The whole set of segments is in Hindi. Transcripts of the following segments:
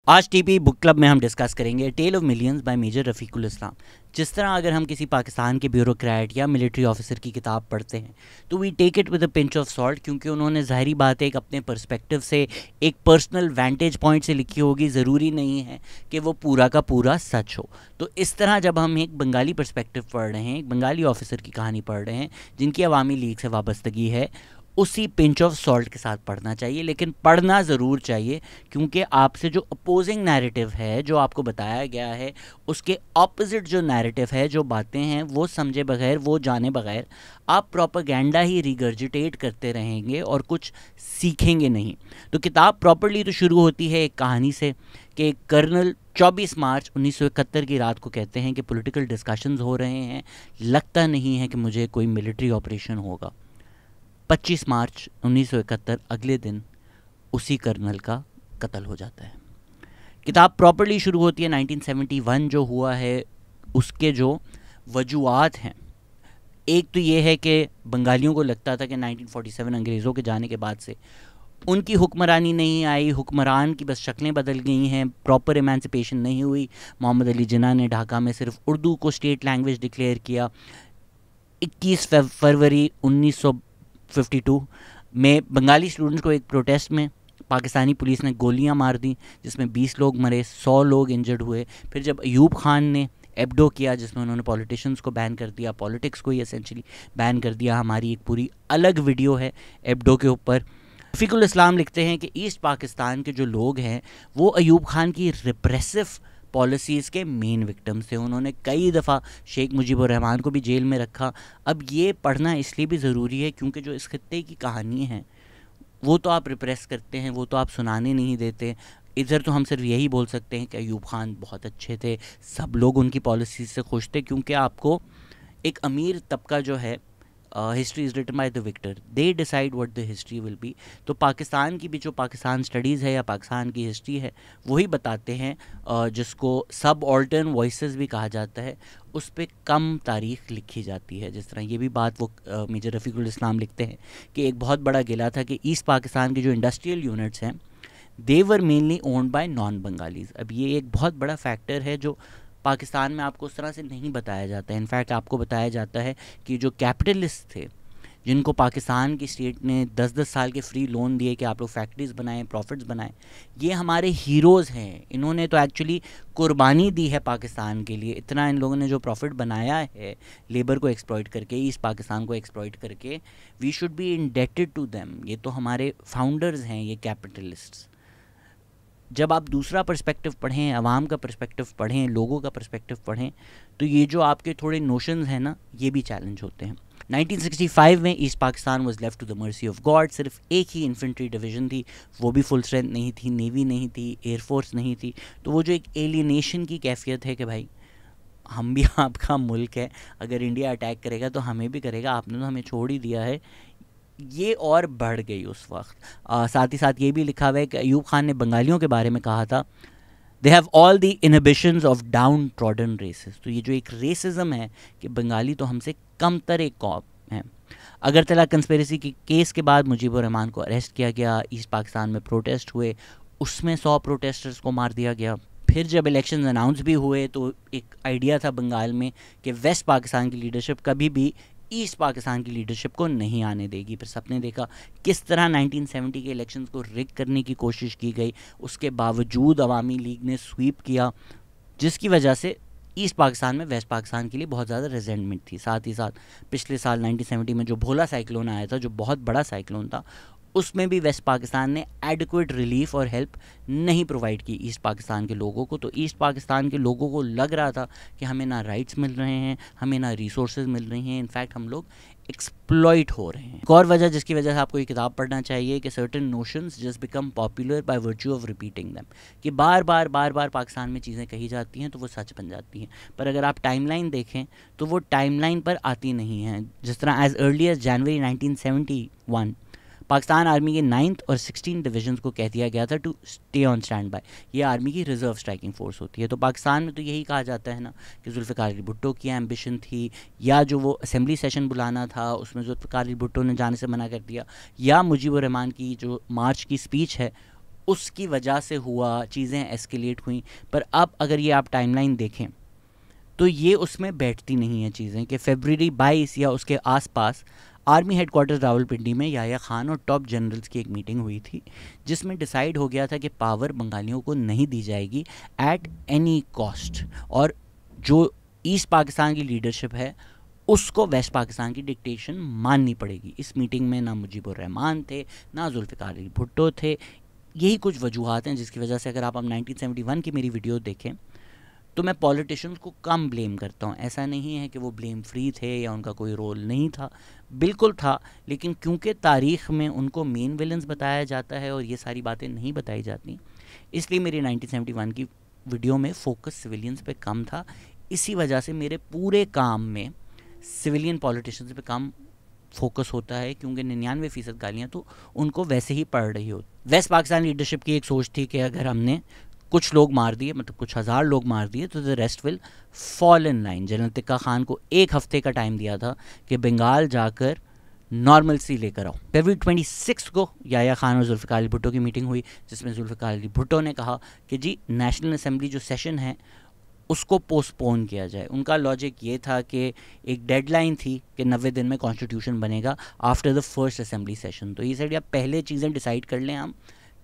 आज टीपी बुक क्लब में हम डिस्कस करेंगे tale of millions by major Rafiqul Islam. जिस तरह अगर हम किसी पाकिस्तान के ब्यूरोक्रेट या मिलिट्री ऑफिसर की किताब पढ़ते हैं तो we take it with a pinch of salt, क्योंकि उन्होंने ज़ाहिरी बात है एक अपने पर्सपेक्टिव से, एक पर्सनल वैंटेज पॉइंट से लिखी होगी। ज़रूरी नहीं है कि वो पूरा का पूरा सच हो। तो इस तरह जब हम एक बंगाली पर्सपेक्टिव पढ़ रहे हैं, एक बंगाली ऑफिसर की कहानी पढ़ रहे हैं जिनकी अवामी लीग से वाबस्तगी है, उसी पिंच ऑफ सॉल्ट के साथ पढ़ना चाहिए। लेकिन पढ़ना ज़रूर चाहिए, क्योंकि आपसे जो अपोजिंग नैरेटिव है, जो आपको बताया गया है, उसके ऑपोजिट जो नैरेटिव है, जो बातें हैं, वो समझे बगैर, वो जाने बगैर आप प्रोपेगेंडा ही रिगर्जिटेट करते रहेंगे और कुछ सीखेंगे नहीं। तो किताब प्रॉपरली तो शुरू होती है एक कहानी से कि कर्नल 24 मार्च 1971 की रात को कहते हैं कि पॉलिटिकल डिस्कशंस हो रहे हैं, लगता नहीं है कि मुझे कोई मिलिट्री ऑपरेशन होगा। 25 मार्च 1971 अगले दिन उसी कर्नल का कत्ल हो जाता है। किताब प्रॉपरली शुरू होती है 1971 जो हुआ है उसके जो वजूहात हैं। एक तो ये है कि बंगालियों को लगता था कि 1947 अंग्रेज़ों के जाने के बाद से उनकी हुक्मरानी नहीं आई, हुक्मरान की बस शक्लें बदल गई हैं, प्रॉपर एमेंसिपेशन नहीं हुई। मोहम्मद अली जिन्ना ने ढाका में सिर्फ उर्दू को स्टेट लैंग्वेज डिक्लेयर किया। 21 फरवरी 1952 में बंगाली स्टूडेंट्स को एक प्रोटेस्ट में पाकिस्तानी पुलिस ने गोलियां मार दी, जिसमें 20 लोग मरे, 100 लोग इंजर्ड हुए। फिर जब अयूब खान ने एब्डो किया, जिसमें उन्होंने पॉलिटिशियंस को बैन कर दिया, पॉलिटिक्स को ही एसेंशली बैन कर दिया। हमारी एक पूरी अलग वीडियो है एब्डो के ऊपर। रफ़ीकुल इस्लाम लिखते हैं कि ईस्ट पाकिस्तान के जो लोग हैं वो अयूब खान की रिप्रेसिव पॉलिसीज़ के मेन विक्टिम्स थे। उन्होंने कई दफ़ा शेख मुजीबुर रहमान को भी जेल में रखा। अब ये पढ़ना इसलिए भी ज़रूरी है क्योंकि जो इस खित्ते की कहानी है वो तो आप रिप्रेस करते हैं, वो तो आप सुनाने नहीं देते। इधर तो हम सिर्फ यही बोल सकते हैं कि अयूब खान बहुत अच्छे थे, सब लोग उनकी पॉलिसीज़ से खुश थे, क्योंकि आपको एक अमीर तबका जो है, history is written by the victor, they decide what the history will be. तो पाकिस्तान की भी जो पाकिस्तान स्टडीज़ है या पाकिस्तान की हिस्ट्री है वही बताते हैं, जिसको सब ऑल्टर्न वॉइसेस भी कहा जाता है, उस पर कम तारीख़ लिखी जाती है। जिस तरह ये भी बात वो मेजर रफ़ीकुल इस्लाम लिखते हैं कि एक बहुत बड़ा गिला था कि ईस्ट पाकिस्तान के जो इंडस्ट्रियल यूनिट्स हैं they were mainly owned by non Bengalis. अब ये एक बहुत बड़ा फैक्टर है जो पाकिस्तान में आपको उस तरह से नहीं बताया जाता है। इनफैक्ट आपको बताया जाता है कि जो कैपिटलिस्ट थे, जिनको पाकिस्तान की स्टेट ने 10-10 साल के फ्री लोन दिए कि आप लोग फैक्ट्रीज़ बनाएं, प्रॉफिट्स बनाएं, ये हमारे हीरोज़ हैं। इन्होंने तो एक्चुअली कुर्बानी दी है पाकिस्तान के लिए। इतना इन लोगों ने जो प्रॉफिट बनाया है लेबर को एक्सप्लॉइट करके, ईस्ट पाकिस्तान को एक्सप्लॉइट करके, we should be indebted to them. ये तो हमारे फाउंडर्स हैं, ये कैपिटलिस्ट्स। जब आप दूसरा पर्सपेक्टिव पढ़ें, आवाम का पर्सपेक्टिव पढ़ें, लोगों का पर्सपेक्टिव पढ़ें, तो ये जो आपके थोड़े नोशंस हैं ना, ये भी चैलेंज होते हैं। 1965 में East Pakistan was left to the mercy of God. सिर्फ एक ही इन्फेंट्री डिवीज़न थी, वो भी फुल स्ट्रेंथ नहीं थी, नेवी नहीं थी, एयरफोर्स नहीं थी। तो वो जो एक एलियनेशन की कैफियत है कि भाई हम भी आपका मुल्क है, अगर इंडिया अटैक करेगा तो हमें भी करेगा, आपने तो हमें छोड़ ही दिया है, ये और बढ़ गई उस वक्त। साथ ही साथ ये भी लिखा हुआ है कि अयूब खान ने बंगालियों के बारे में कहा था, they have all the inhibitions of downtrodden races. तो ये जो एक रेसिज्म है कि बंगाली तो हमसे कमतर एक कौम है। अगरतला कंस्पिरेसी के केस के बाद मुजीबुर रहमान को अरेस्ट किया गया, ईस्ट पाकिस्तान में प्रोटेस्ट हुए, उसमें 100 प्रोटेस्टर्स को मार दिया गया। फिर जब इलेक्शन अनाउंस भी हुए तो एक आइडिया था बंगाल में कि वेस्ट पाकिस्तान की लीडरशिप कभी भी ईस्ट पाकिस्तान की लीडरशिप को नहीं आने देगी। फिर सबने देखा किस तरह 1970 के इलेक्शंस को रिग करने की कोशिश की गई, उसके बावजूद अवामी लीग ने स्वीप किया, जिसकी वजह से ईस्ट पाकिस्तान में वेस्ट पाकिस्तान के लिए बहुत ज़्यादा रेजेंटमेंट थी। साथ ही साथ पिछले साल 1970 में जो भोला साइक्लोन आया था, जो बहुत बड़ा साइक्लोन था, उसमें भी वेस्ट पाकिस्तान ने एडिक्वेट रिलीफ और हेल्प नहीं प्रोवाइड की ईस्ट पाकिस्तान के लोगों को। तो ईस्ट पाकिस्तान के लोगों को लग रहा था कि हमें ना राइट्स मिल रहे हैं, हमें ना रिसोर्सेज मिल रही हैं, इनफैक्ट हम लोग एक्सप्लॉइट हो रहे हैं। एक और वजह जिसकी वजह से आपको ये किताब पढ़ना चाहिए कि certain notions just become popular by virtue of repeating them, कि बार बार पाकिस्तान में चीज़ें कही जाती हैं तो वो सच बन जाती हैं। पर अगर आप टाइमलाइन देखें तो वो टाइमलाइन पर आती नहीं हैं। जिस तरह एज अर्ली एज जनवरी 1971 पाकिस्तान आर्मी के 9th और 16 डिवीजन्स को कह दिया गया था to stay on standby. ये आर्मी की रिजर्व स्ट्राइकिंग फोर्स होती है। तो पाकिस्तान में तो यही कहा जाता है ना कि जुल्फ़िकार अली भुट्टो की एम्बिशन थी, या जो वो असेंबली सेशन बुलाना था उसमें जुल्फ़िकार अली भुट्टो ने जाने से मना कर दिया, या मुजीबुर रहमान की जो मार्च की स्पीच है उसकी वजह से हुआ, चीज़ें एस्केलेट हुई। पर अब अगर ये आप टाइमलाइन देखें तो ये उसमें बैठती नहीं है चीज़ें कि फरवरी 22 या उसके आसपास आर्मी हेडक्वार्टर रावलपिंडी में याह्या खान और टॉप जनरल्स की एक मीटिंग हुई थी, जिसमें डिसाइड हो गया था कि पावर बंगालियों को नहीं दी जाएगी एट एनी कॉस्ट, और जो ईस्ट पाकिस्तान की लीडरशिप है उसको वेस्ट पाकिस्तान की डिक्टेशन माननी पड़ेगी। इस मीटिंग में ना मुजीबुर रहमान थे, ना जुल्फ़िकार अली भुट्टो थे। यही कुछ वजूहात हैं जिसकी वजह से अगर आप 1971 की मेरी वीडियो देखें तो मैं पॉलिटिशियंस को कम ब्लेम करता हूँ। ऐसा नहीं है कि वो ब्लेम फ्री थे या उनका कोई रोल नहीं था, बिल्कुल था, लेकिन क्योंकि तारीख़ में उनको मेन विलन्स बताया जाता है और ये सारी बातें नहीं बताई जाती, इसलिए मेरी 1971 की वीडियो में फोकस सिविलियंस पे कम था। इसी वजह से मेरे पूरे काम में सिविलियन पॉलिटिशियंस पे कम फोकस होता है, क्योंकि 99% गालियाँ तो उनको वैसे ही पड़ रही होती। वेस्ट पाकिस्तान लीडरशिप की एक सोच थी कि अगर हमने कुछ लोग मार दिए, मतलब कुछ हज़ार लोग मार दिए, तो the rest will fall in line. General Tikka Khan को 1 हफ्ते का टाइम दिया था कि बंगाल जाकर नॉर्मलसी लेकर आओ। फरवरी 26 को याह्या खान और जुल्फ़िकार अली भुट्टो की मीटिंग हुई, जिसमें जुल्फ़िकार अली भुट्टो ने कहा कि जी नेशनल असम्बली जो सेशन है उसको पोस्टपोन किया जाए। उनका लॉजिक ये था कि एक डेडलाइन थी कि 90 दिन में कॉन्स्टिट्यूशन बनेगा after the first assembly session. तो ये साइड या पहले चीज़ें डिसाइड कर लें हम,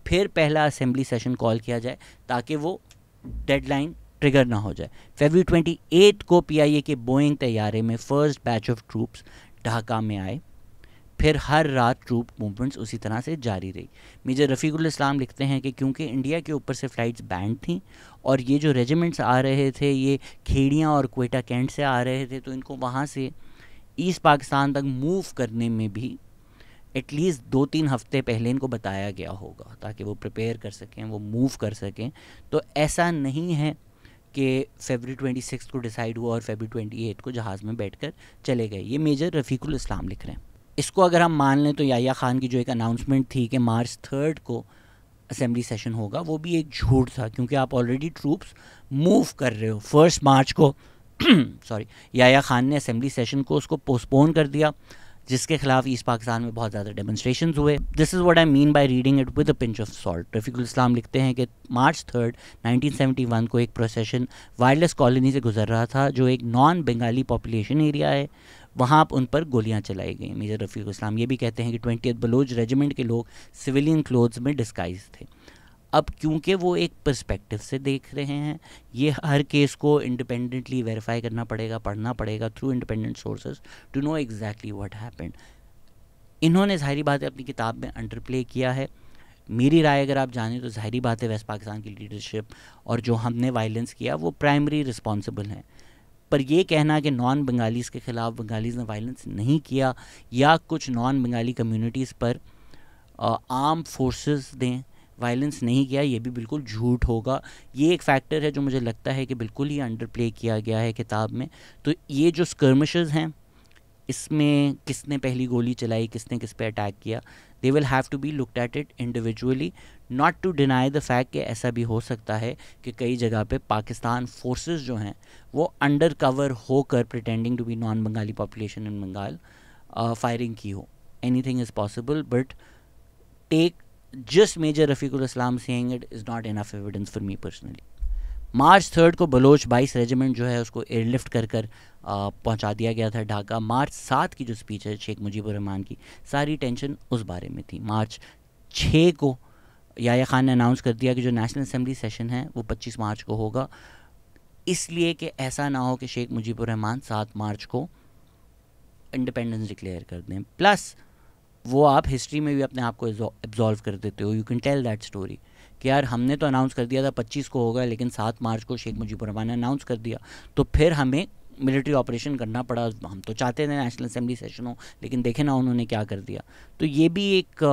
फिर पहला असेंबली सेशन कॉल किया जाए ताकि वो डेडलाइन ट्रिगर ना हो जाए। फरवरी 28 को पीआईए के बोइंग तैयारे में first batch of troops Dhaka में आए, फिर हर रात ट्रूप मूवमेंट्स उसी तरह से जारी रही। मेजर रफ़ीकुल इस्लाम लिखते हैं कि क्योंकि इंडिया के ऊपर से फ़्लाइट्स बैंड थी और ये जो रेजिमेंट्स आ रहे थे ये खेड़ियाँ और क्वेटा कैंट से आ रहे थे, तो इनको वहाँ से ईस्ट पाकिस्तान तक मूव करने में भी एटलीस्ट 2-3 हफ्ते पहले इनको बताया गया होगा ताकि वो प्रिपेयर कर सकें, वो मूव कर सकें। तो ऐसा नहीं है कि फरवरी 26 को डिसाइड हुआ और फरवरी 28 को जहाज़ में बैठकर चले गए। ये मेजर रफ़ीकुल इस्लाम लिख रहे हैं। इसको अगर हम मान लें तो याह्या खान की जो एक अनाउंसमेंट थी कि मार्च 3 को असेंबली सेशन होगा, वो भी एक झूठ था, क्योंकि आप ऑलरेडी ट्रूप्स मूव कर रहे हो। 1 मार्च को सॉरी याह्या खान ने असेंबली सेशन को उसको पोस्टपोन कर दिया, जिसके खिलाफ ईस्ट पाकिस्तान में बहुत ज़्यादा डेमोन्स्ट्रेशंस हुए। This is what I mean by reading it with a pinch of salt. Rafiqul Islam लिखते हैं कि मार्च 3, 1971 को एक प्रोसेशन वायरलेस कॉलोनी से गुजर रहा था, जो एक नॉन बंगाली पॉपुलेशन एरिया है। वहाँ आप उन पर गोलियाँ चलाई गई। मेजर रफ़ीकुल इस्लाम ये भी कहते हैं कि 20th बलोच रेजिमेंट के लोग सिविलियन क्लोथ्स में डिस्गाइज थे। अब क्योंकि वो एक पर्सपेक्टिव से देख रहे हैं, ये हर केस को इंडिपेंडेंटली वेरीफाई करना पड़ेगा, पढ़ना पड़ेगा through independent sources to know exactly what happened. इन्होंने ज़ाहिरी बात है अपनी किताब में अंडरप्ले किया है। मेरी राय अगर आप जानें तो ज़ाहिरी बात है वेस्ट पाकिस्तान की लीडरशिप और जो हमने वायलेंस किया वो प्राइमरी रिस्पॉन्सिबल हैं। पर ये कहना कि नॉन बंगालीज़ के ख़िलाफ़ बंगालीज़ ने वायलेंस नहीं किया या कुछ नॉन बंगाली कम्युनिटीज़ पर आर्म फोर्सेस ने वायलेंस नहीं किया, ये भी बिल्कुल झूठ होगा। ये एक फैक्टर है जो मुझे लगता है कि बिल्कुल ही अंडरप्ले किया गया है किताब में। तो ये जो स्कर्मिशेस हैं, इसमें किसने पहली गोली चलाई, किसने किस पे अटैक किया, they will have to be looked at it individually, not to deny the fact कि ऐसा भी हो सकता है कि कई जगह पे पाकिस्तान फोर्सेस जो हैं वो अंडर कवर होकर pretending to be non Bengali population in Bengal firing की हो। Anything is possible, but take just major Rafiqul Islam saying it is not enough evidence for me personally. March 3 को बलोच 22 रेजिमेंट जो है उसको एयरलिफ्ट कर पहुंचा दिया गया था ढाका। मार्च 7 की जो स्पीच है शेख मुजीबुर रहमान की, सारी टेंशन उस बारे में थी। मार्च 6 को याह्या खान ने अनाउंस कर दिया कि जो नेशनल असम्बली सेशन है वो 25 मार्च को होगा, इसलिए कि ऐसा ना हो कि शेख मुजीबुर रहमान 7 मार्च को इंडिपेंडेंस डिक्लेयर कर दें। प्लस वो आप हिस्ट्री में भी अपने आप को एब्जॉल्व कर देते हो। You can tell that story कि यार हमने तो अनाउंस कर दिया था 25 को होगा, लेकिन 7 मार्च को शेख मुजीबुर रहमान ने अनाउंस कर दिया, तो फिर हमें मिलिट्री ऑपरेशन करना पड़ा। हम तो चाहते थे नेशनल असम्बली सेशन हो, लेकिन देखे ना उन्होंने क्या कर दिया। तो ये भी एक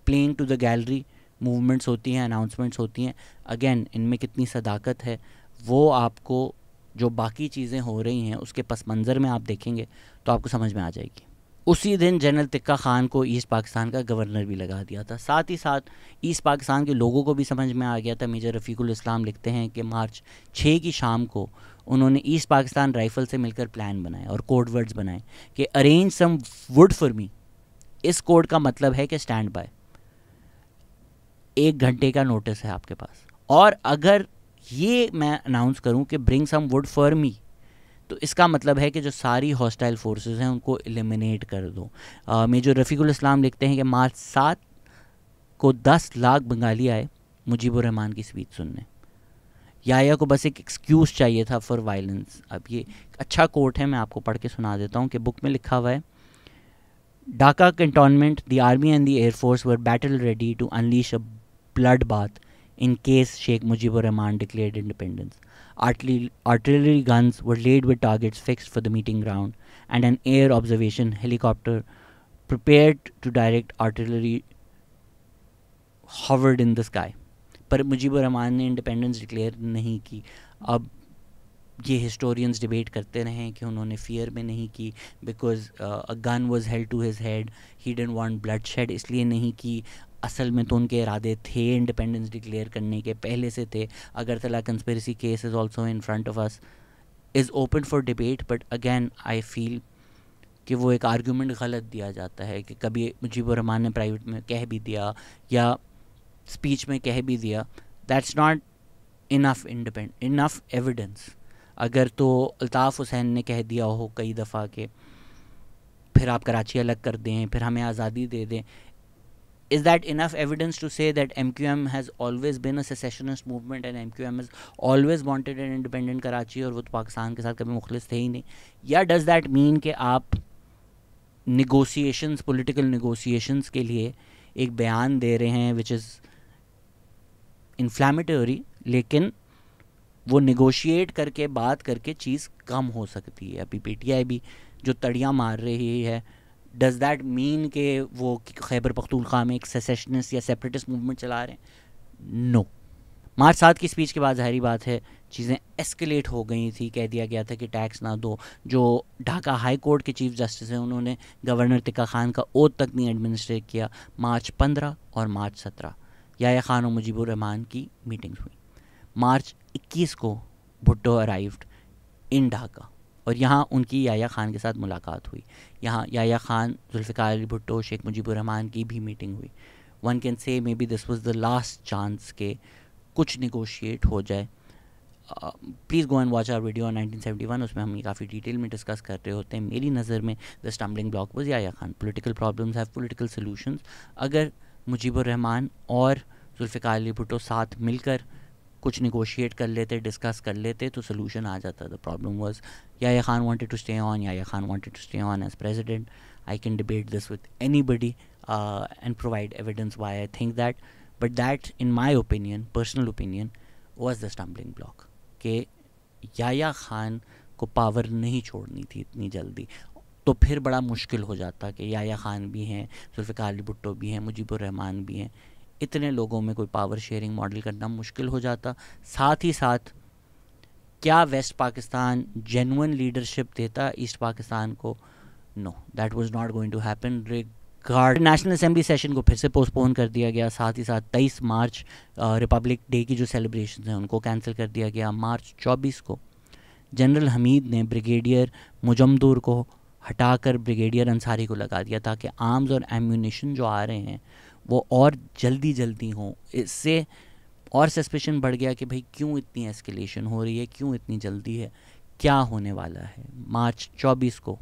playing to the gallery movements होती हैं, अनाउंसमेंट्स होती हैं। अगेन इनमें कितनी सदाकत है वो आपको जो बाकी चीज़ें हो रही हैं उसके पस मंज़र में आप देखेंगे तो आपको समझ में आ जाएगी। उसी दिन जनरल तिक्का खान को ईस्ट पाकिस्तान का गवर्नर भी लगा दिया था। साथ ही साथ ईस्ट पाकिस्तान के लोगों को भी समझ में आ गया था। मेजर रफ़ीकुल इस्लाम लिखते हैं कि मार्च 6 की शाम को उन्होंने ईस्ट पाकिस्तान राइफल से मिलकर प्लान बनाए और कोड वर्ड्स बनाए कि arrange some wood for me. इस कोड का मतलब है कि स्टैंड बाय। 1 घंटे का नोटिस है आपके पास, और अगर ये मैं अनाउंस करूं कि bring some wood for me, तो इसका मतलब है कि जो सारी हॉस्टाइल फोर्सेस हैं उनको एलिमिनेट कर दो। मेजर रफ़ीकुल इस्लाम लिखते हैं कि मार्च 7 को 10 लाख बंगाली आए मुजीबुर रहमान की स्पीच सुनने। याया को बस एक एक्सक्यूज़ चाहिए था फॉर वायलेंस। अब ये अच्छा कोट है, मैं आपको पढ़ के सुना देता हूँ कि बुक में लिखा हुआ है, Dhaka cantonment, the army and the air force were battle ready to unleash a blood bath in case Sheikh Mujibur Rahman declared independence. Artillery guns were laid with targets fixed for the meeting ground, and an air observation helicopter prepared to direct artillery hovered in the sky. पर मुजीबुर रहमान ने इंडिपेंडेंस डिक्लेयर नहीं की। अब ये हिस्टोरियंस डिबेट करते रहे कि उन्होंने फियर में नहीं की, because a gun was held to his head, he didn't want bloodshed, इसलिए नहीं की। असल में तो उनके इरादे थे इंडिपेंडेंस डिक्लेयर करने के, पहले से थे। Agartala conspiracy case is also in front of us, is open for debate, but again I feel कि वो एक आर्गूमेंट गलत दिया जाता है कि कभी मुजीबुर रहमान ने प्राइवेट में कह भी दिया या स्पीच में कह भी दिया, दैट्स नॉट इनफ एविडेंस। अगर तो अल्ताफ़ हुसैन ने कह दिया हो कई दफ़ा के फिर आप कराची अलग कर दें, फिर हमें आज़ादी दे दें, is that enough evidence to say that MQM has always been a secessionist movement and MQM has always wanted an independent Karachi और वो तो पाकिस्तान के साथ कभी मुखलिस थे ही नहीं? या does that mean कि आप negotiations, political negotiations के लिए एक बयान दे रहे हैं which is inflammatory, लेकिन वो negotiate करके बात करके चीज़ कम हो सकती है? अभी PTI भी जो तड़ियाँ मार रही है, डज़ दैट मीन कि वो खैबर पख्तूनख्वा में एक सेसेशनिस्ट या सेपरेटिस्ट मूवमेंट चला रहे हैं? नो। मार्च 7 की स्पीच के बाद ज़ाहिरी बात है चीज़ें एस्केलेट हो गई थी। कह दिया गया था कि टैक्स ना दो। जो ढाका हाई कोर्ट के चीफ जस्टिस हैं उन्होंने गवर्नर तिक्का खान का ओथ तक नहीं एडमिनिस्ट्रेट किया। मार्च 15 और मार्च 17 याया खान और मुजीबुर रहमान की मीटिंग्स हुई। मार्च 21 को भुट्टो अराइव्ड इन ढाका और यहाँ उनकी याया खान के साथ मुलाकात हुई। यहाँ याया खान, जुल्फ़िकार अली भुट्टो, शेख मुजीबुर रहमान की भी मीटिंग हुई। One can say maybe this was the last chance के कुछ निगोशिएट हो जाए। Please go and watch our video on 1971, उसमें हम काफ़ी डिटेल में डिस्कस कर रहे होते हैं। मेरी नज़र में the stumbling block was Yahya Khan. Political problems have political solutions. अगर मुजीबुर रहमान और जुल्फ़िकार अली भुट्टो साथ मिलकर कुछ निगोशिएट कर लेते, डिस्कस कर लेते, तो सोल्यूशन आ जाता। The problem was Yahya Khan wanted to stay on, Yahya Khan wanted to stay on as president. I can debate this with anybody and provide evidence why I think that, but that in my opinion, personal opinion, was the stumbling block कि याया खान को पावर नहीं छोड़नी थी इतनी जल्दी। तो फिर बड़ा मुश्किल हो जाता कि याया खान भी हैं, जुल्फ़िकार अली भुट्टो भी हैं, मुजीबुर रहमान भी हैं, इतने लोगों में कोई पावर शेयरिंग मॉडल करना मुश्किल हो जाता। साथ ही साथ क्या वेस्ट पाकिस्तान जेन्युइन लीडरशिप देता ईस्ट पाकिस्तान को? No, that was not going to happen. National assembly session को फिर से पोस्टपोन कर दिया गया। साथ ही साथ 23 मार्च रिपब्लिक डे की जो सेलिब्रेशन हैं उनको कैंसिल कर दिया गया। मार्च 24 को जनरल हमीद ने ब्रिगेडियर मुजम्दूर को हटाकर ब्रिगेडियर अंसारी को लगा दिया ताकि आर्म्स और एम्यूनिशन जो आ रहे हैं वो और जल्दी हों। इससे और सस्पेशन बढ़ गया कि भाई क्यों इतनी एस्केलेशन हो रही है, क्यों इतनी जल्दी है, क्या होने वाला है। मार्च 24 को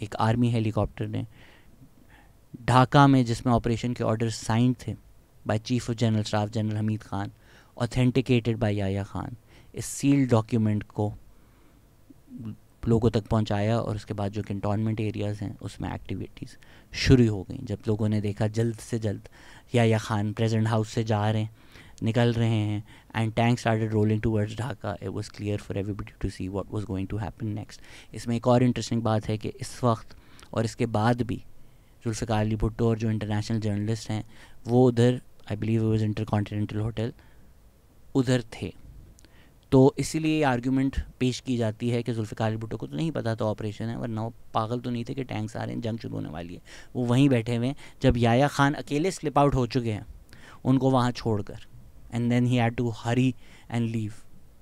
एक आर्मी हेलीकॉप्टर ने ढाका में, जिसमें ऑपरेशन के ऑर्डर साइन थे by chief of general staff general Hamid Khan, authenticated by Yahya Khan, इस सील्ड डॉक्यूमेंट को लोगों तक पहुंचाया और उसके बाद जो कैंटोनमेंट एरियाज़ हैं उसमें एक्टिविटीज़ शुरू हो गई। जब लोगों ने देखा जल्द से जल्द याया खान प्रेसिडेंट हाउस से जा रहे हैं, निकल रहे हैं, and tank started rolling towards Dhaka, it was clear for everybody to see what was going to happen next. इसमें एक और इंटरेस्टिंग बात है कि इस वक्त और इसके बाद भी जुल्फ़िकार अली भुट्टो और जो इंटरनेशनल जर्नलिस्ट हैं वो उधर, I believe was intercontinental hotel, उधर थे। तो इसीलिए आर्गूमेंट पेश की जाती है कि जुल्फ़िकार अली भुट्टो को तो नहीं पता था ऑपरेशन है, वरना वो पागल तो नहीं थे कि टैंक्स आ रहे हैं, जंग शुरू होने वाली है। वो वहीं बैठे हुए हैं जब याया खान अकेले स्लिप आउट हो चुके हैं उनको वहाँ छोड़कर, and then he had to hurry and leave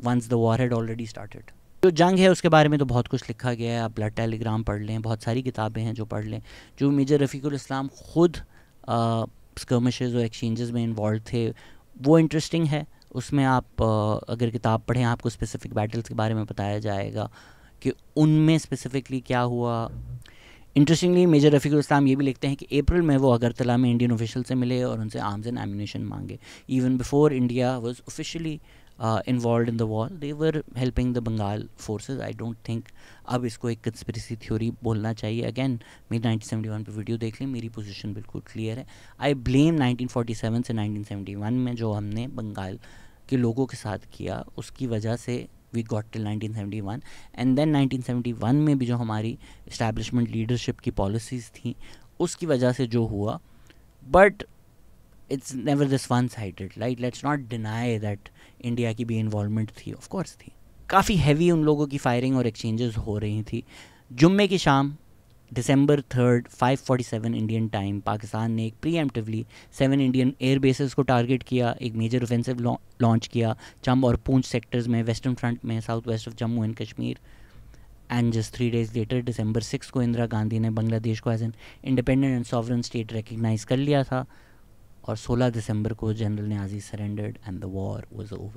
once the war had already started. जो जंग है उसके बारे में तो बहुत कुछ लिखा गया है, आप ब्लड टेलीग्राम पढ़ लें, बहुत सारी किताबें हैं जो पढ़ लें। जो मेजर रफ़ीकुल इस्लाम ख़ुद स्कर्मिशेस और एक्सचेंजेस में इन्वॉल्व थे, वो इंटरेस्टिंग है। उसमें आप अगर किताब पढ़ें, आपको स्पेसिफिक बैटल्स के बारे में बताया जाएगा कि उनमें स्पेसिफिकली क्या हुआ। इंटरेस्टिंगली मेजर रफ़ीकुल इस्लाम ये भी लिखते हैं कि अप्रैल में वो अगरतला में इंडियन ऑफिशियल से मिले और उनसे आर्म्स एंड एम्यूनेशन मांगे। Even before India was officially involve in the war, they were helping the Bengal forces. I don't think अब इसको एक कंस्पिरेसी थ्योरी बोलना चाहिए। अगेन मेरी 1971 पे वीडियो देख लें, मेरी पोजीशन बिल्कुल क्लियर है। आई ब्लेम 1947 से 1971 में जो हमने बंगाल के लोगों के साथ किया, उसकी वजह से we got till 1971। And then 1971 में भी जो हमारी इस्टेब्लिशमेंट लीडरशिप की पॉलिसीज़ थी, उसकी वजह से जो हुआ। But it's never this one sided, right? Let's not deny that India की भी इन्वॉल्वमेंट थी, ऑफ कोर्स थी। काफ़ी हैवी उन लोगों की फायरिंग और एक्सचेंजेस हो रही थी। जुम्मे की शाम दिसंबर 3 5:47 इंडियन टाइम, पाकिस्तान ने एक प्रीएम्प्टिवली 7 इंडियन एयर बेसेस को टारगेट किया, एक मेजर ऑफेंसिव लॉन्च किया चंब और पूंछ सेक्टर्स में, वेस्टर्न फ्रंट में, south west of Jammu and Kashmir. And just 3 days later December 6 को इंदिरा गांधी ने बांग्लादेश को as an independent and sovereign state recognise कर लिया था, और 16 दिसंबर को general Niazi surrendered and the war was over.